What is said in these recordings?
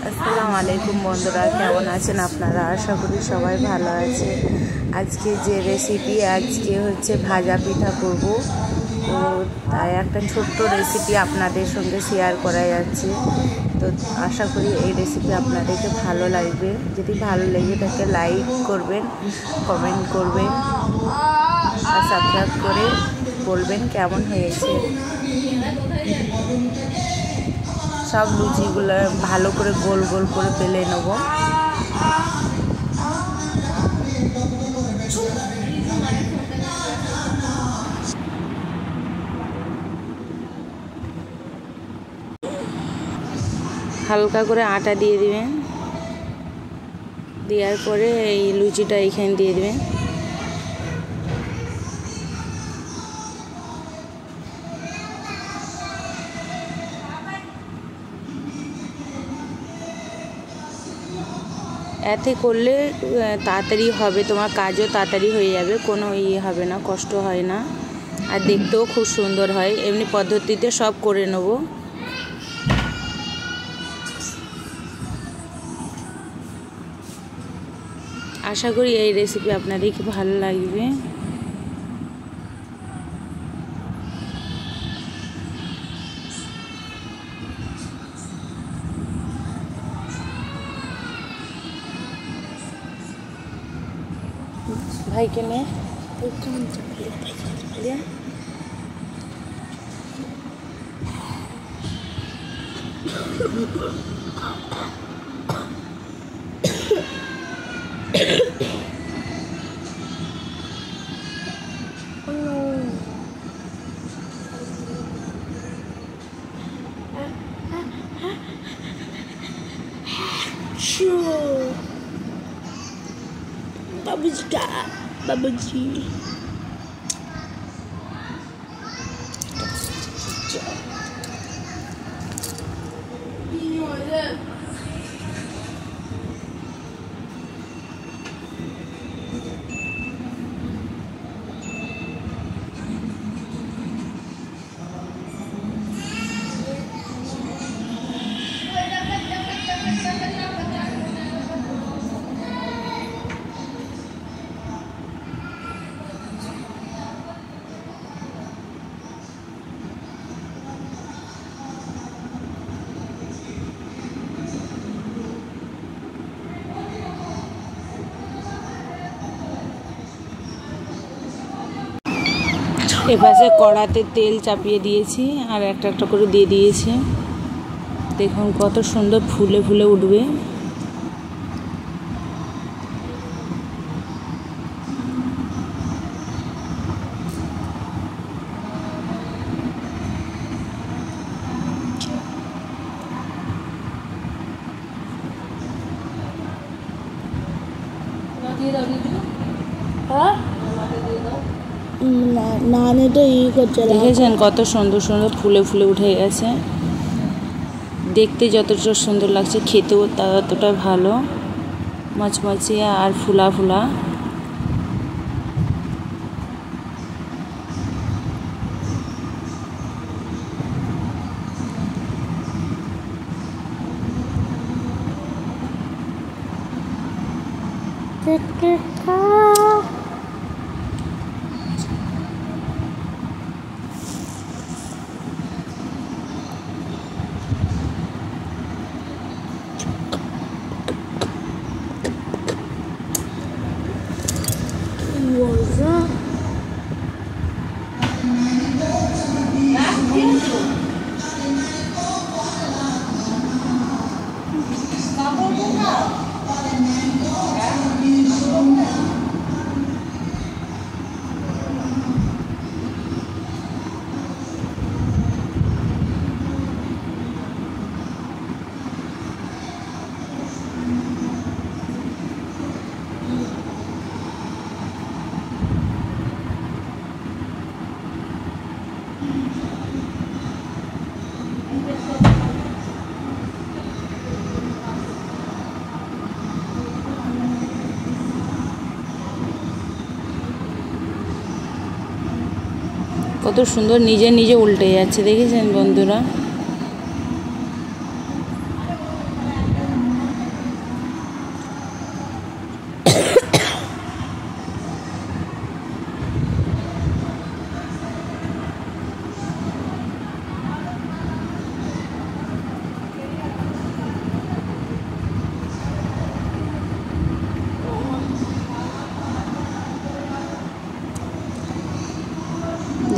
আসসালামু আলাইকুম বন্ধুরা, কেমন আছেন আপনারা? আশা করি সবাই ভালো আছে। আজকে যে রেসিপি হচ্ছে ভাজা পিঠা করব, তো তাই একটা ছোট্ট রেসিপি আপনাদের সঙ্গে শেয়ার করা যাচ্ছে। তো আশা করি এই রেসিপি আপনাদেরকে ভালো লাগবে। যদি ভালো লেগে থাকে লাইক করবেন, কমেন্ট করবেন আর সাবস্ক্রাইব করে বলবেন কেমন হয়েছে। সব লুচিগুলো ভালো করে গোল গোল করে বেলে নেব। হালকা করে আটা দিয়ে দিবেন, দেওয়ার পরে এই লুচিটা এইখানে দিয়ে দিবেন। এতে করলে তাড়াতাড়ি হবে, তোমার কাজও তাড়াতাড়ি হয়ে যাবে, কোনো হবে না, কষ্ট হয় না, আর দেখতেও খুব সুন্দর হয়। এমনি পদ্ধতিতে সব করে নেব। আশা করি এই রেসিপি আপনাদেরকে ভালো লাগবে। ভাইকে নিয়ে Babuji. এপাশে কড়াতে তেল চাপিয়ে দিয়েছি আর একটা একটা করে দিয়ে দিয়েছি। দেখুন কত সুন্দর ফুলে ফুলে উঠবে। দেখেছেন কত সুন্দর সুন্দর ফুলে ফুলে উঠে গেছে। দেখতে যতটা সুন্দর লাগছে, খেতেও ততটা ভালো, মচমচে আর ফুলা ফুলা। কত সুন্দর নিজে নিজে উল্টে যাচ্ছে, দেখেছেন বন্ধুরা?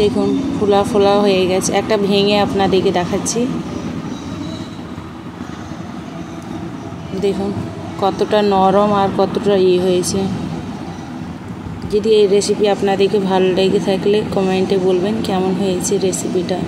দেখুন ফোলা ফোলা হয়ে গেছে। একটা ভেঙে আপনাদেরকে দেখাচ্ছি, দেখুন কতটা নরম আর কতটা হয়েছে। যদি এই রেসিপি আপনাদেরকে ভালো লেগে থাকলে কমেন্টে বলবেন কেমন হয়েছে রেসিপিটা।